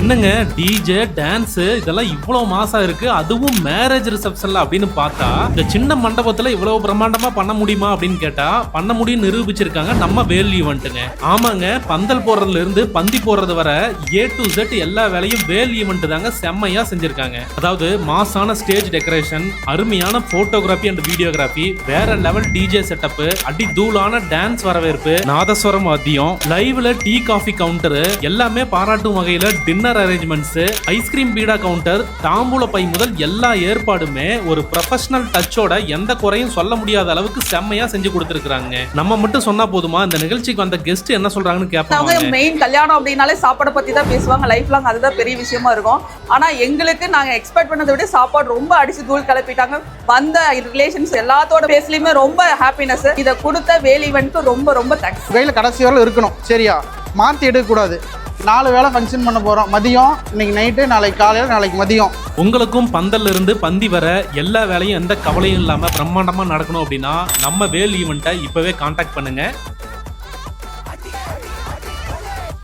என்னங்க DJ dance இதெல்லாம் இவ்வளவு மாசா இருக்கு, அதுவும் மேரேஜ் ரிசப்ஷன்ல அப்படின்னு பார்த்தா இந்த சின்ன மண்டபத்துல இவ்வளவு பிரம்மாண்டமா பண்ண முடியுமா அப்படின்னு கேட்டா பண்ண முடியும் நிரூபிச்சிருக்காங்க நம்ம வேல் ஈவெண்ட்டுங்க. ஆமாங்க, பந்தல் போடுறதுல இருந்து பந்தி போடுறது வர A to Z எல்லா வேலையும் வேல் ஈவெண்ட் தாங்க செம்மையா செஞ்சிருக்காங்க. அதாவது மாசான ஸ்டேஜ் டெக்கரேஷன், அருமையான போட்டோகிராஃபி அண்ட் வீடியோகிராஃபி, வேற லெவல் டிஜே செட்டப், அடி தூளான டான்ஸ் வரவேற்பு, நாதஸ்வரம் வாத்தியம், லைவ்ல டீ காஃபி கவுண்டர் எல்லாமே பாராட்டும் வகையில dinner arrangements, ice cream beeda counter, தாம்பூல by முதல் எல்லா ஏற்பாடுமே ஒரு ப்ரொஃபஷனல் டச்சோட எந்த குறையும் சொல்ல முடியாத அளவுக்கு செம்மையா செஞ்சு கொடுத்துருக்காங்க. நம்ம மட்டும் சொன்னா போதுமா? இந்த நிகழ்ச்சிக்கு வந்த கெஸ்ட் என்ன சொல்றாங்கன்னு கேட்பாங்க. மெயின் கல்யாணம் அப்படின்னாலே சாப்பாடை பத்தி தான் பேசுவாங்க, லைஃப் லாங் அதுதான் பெரிய விஷயமா இருக்கும். ஆனா எங்களுக்கு நாங்க எக்ஸ்பெக்ட் பண்ணதை விட சாப்பாடு ரொம்ப அடிச்சு தூள் கிளப்பிட்டாங்க. வந்த ரிலேஷன்ஸ் எல்லாத்தோட பேஸ்லயுமே ரொம்ப ஹாப்பினஸ். இதை கொடுத்த வேல் ஈவென்ட்க்கு ரொம்ப ரொம்ப தேங்க்ஸ். கையில் கடைசி வரல இருக்கணும், சரியா? மாற்றி எடுக்கக்கூடாது. 4 வேளை ஃபங்க்ஷன் பண்ண போகிறோம். மதியம், இன்னைக்கு நைட்டு, நாளைக்கு காலையில், நாளைக்கு மதியம். உங்களுக்கும் பந்தல்ல இருந்து பந்தி வர எல்லா வேலையும் எந்த கவலையும் இல்லாம பிரம்மாண்டமா நடக்கணும் அப்படின்னா நம்ம வேல் ஈவெண்ட்டை இப்பவே கான்டாக்ட் பண்ணுங்க.